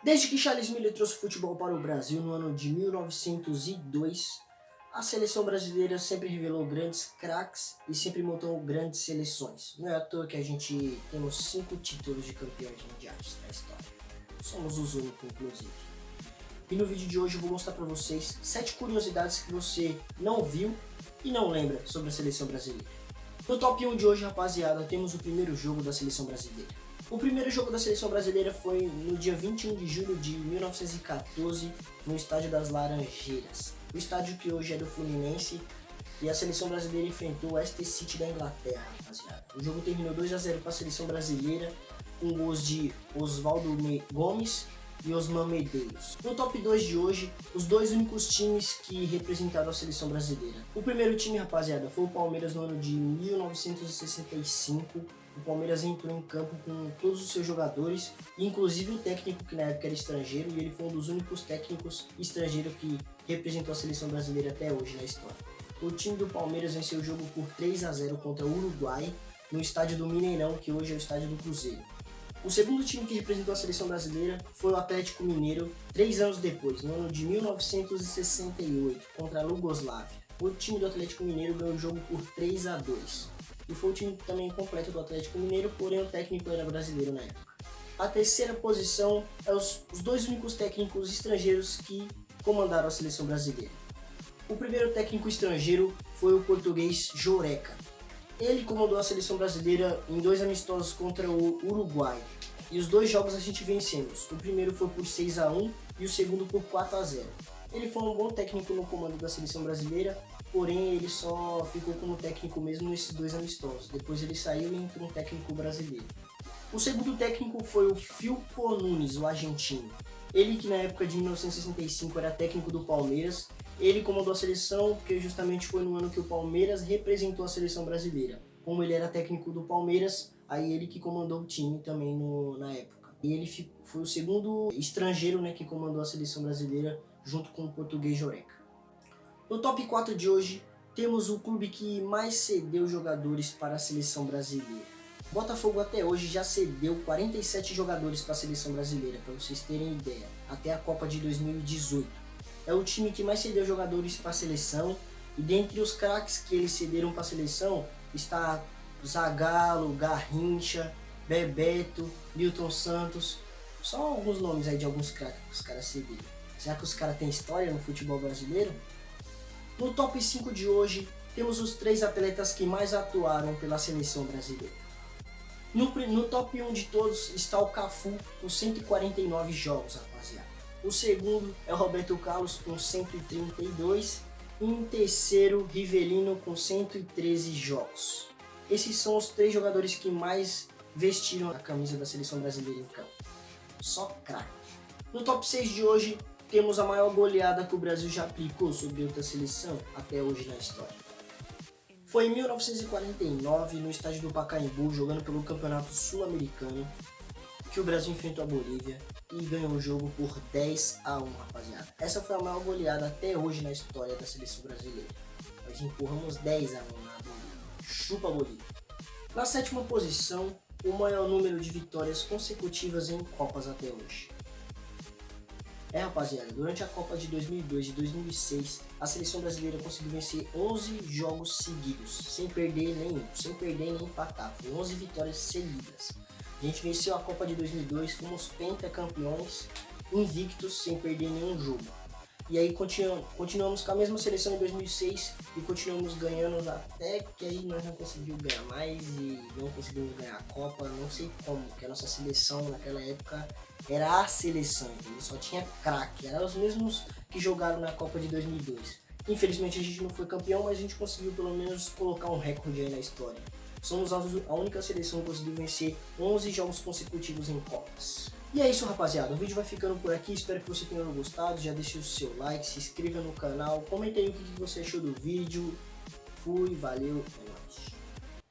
Desde que Charles Miller trouxe o futebol para o Brasil no ano de 1902, a seleção brasileira sempre revelou grandes craques e sempre montou grandes seleções. Não é à toa que a gente temos 5 títulos de campeões mundiais na história. Somos os únicos, inclusive. E no vídeo de hoje eu vou mostrar para vocês 7 curiosidades que você não viu e não lembra sobre a seleção brasileira. No top 1 de hoje, rapaziada, temos o primeiro jogo da seleção brasileira. O primeiro jogo da seleção brasileira foi no dia 21 de julho de 1914, no Estádio das Laranjeiras. O estádio que hoje é do Fluminense, e a seleção brasileira enfrentou o Leicester City da Inglaterra, rapaziada. O jogo terminou 2-0 para a seleção brasileira, com gols de Oswaldo Gomes e Osman Medeiros. No top 2 de hoje, os dois únicos times que representaram a seleção brasileira. O primeiro time, rapaziada, foi o Palmeiras no ano de 1965. O Palmeiras entrou em campo com todos os seus jogadores, inclusive o técnico que na época era estrangeiro, e ele foi um dos únicos técnicos estrangeiros que representou a seleção brasileira até hoje na história. O time do Palmeiras venceu o jogo por 3-0 contra o Uruguai, no estádio do Mineirão, que hoje é o estádio do Cruzeiro. O segundo time que representou a seleção brasileira foi o Atlético Mineiro, 3 anos depois, no ano de 1968, contra a Iugoslávia. O time do Atlético Mineiro ganhou o jogo por 3-2. E foi o time também completo do Atlético Mineiro, porém o técnico era brasileiro na época. A terceira posição é os dois únicos técnicos estrangeiros que comandaram a seleção brasileira. O primeiro técnico estrangeiro foi o português Joreca. Ele comandou a seleção brasileira em 2 amistosos contra o Uruguai. E os 2 jogos a gente vencemos. O primeiro foi por 6-1 e o segundo por 4-0. Ele foi um bom técnico no comando da seleção brasileira, porém ele só ficou como técnico mesmo nesses 2 amistosos. Depois ele saiu e entrou um técnico brasileiro. O segundo técnico foi o Filco Nunes, o argentino. Ele que na época de 1965 era técnico do Palmeiras. Ele comandou a seleção porque justamente foi no ano que o Palmeiras representou a seleção brasileira. Como ele era técnico do Palmeiras, aí ele que comandou o time também na época. E ele foi o segundo estrangeiro, né, que comandou a seleção brasileira junto com o português Joreca. No top 4 de hoje, temos o clube que mais cedeu jogadores para a seleção brasileira. Botafogo até hoje já cedeu 47 jogadores para a seleção brasileira, para vocês terem ideia, até a Copa de 2018. É o time que mais cedeu jogadores para a seleção, e dentre os craques que eles cederam para a seleção está Zagallo, Garrincha, Bebeto, Nilton Santos. Só alguns nomes aí de alguns craques que os caras cederam. Será que os caras têm história no futebol brasileiro? No top 5 de hoje, temos os 3 atletas que mais atuaram pela seleção brasileira. No top 1 de todos está o Cafu, com 149 jogos, rapaziada. O segundo é o Roberto Carlos, com 132. E em terceiro, Rivelino, com 113 jogos. Esses são os 3 jogadores que mais vestiram a camisa da seleção brasileira em campo. Só craque. No top 6 de hoje, temos a maior goleada que o Brasil já aplicou sobre outra seleção até hoje na história. Foi em 1949, no estádio do Pacaembu, jogando pelo Campeonato Sul-Americano, que o Brasil enfrentou a Bolívia e ganhou o jogo por 10-1, rapaziada. Essa foi a maior goleada até hoje na história da seleção brasileira. Nós empurramos 10-1 na Bolívia. Chupa a Bolívia. Na 7ª posição, o maior número de vitórias consecutivas em Copas até hoje. Rapaziada, durante a Copa de 2002 e 2006, a seleção brasileira conseguiu vencer 11 jogos seguidos, sem perder nenhum, sem perder nem empatar. Foi 11 vitórias seguidas. A gente venceu a Copa de 2002, fomos pentacampeões, invictos, sem perder nenhum jogo. E aí continuamos com a mesma seleção em 2006 e continuamos ganhando até que aí nós não conseguimos ganhar mais e não conseguimos ganhar a Copa, não sei como, porque a nossa seleção naquela época era a seleção, entendeu? Só tinha craque, eram os mesmos que jogaram na Copa de 2002. Infelizmente a gente não foi campeão, mas a gente conseguiu pelo menos colocar um recorde aí na história. Somos a única seleção que conseguiu vencer 11 jogos consecutivos em Copas. E é isso, rapaziada, o vídeo vai ficando por aqui, espero que você tenha gostado, já deixe o seu like, se inscreva no canal, comente aí o que você achou do vídeo. Fui, valeu, é nóis.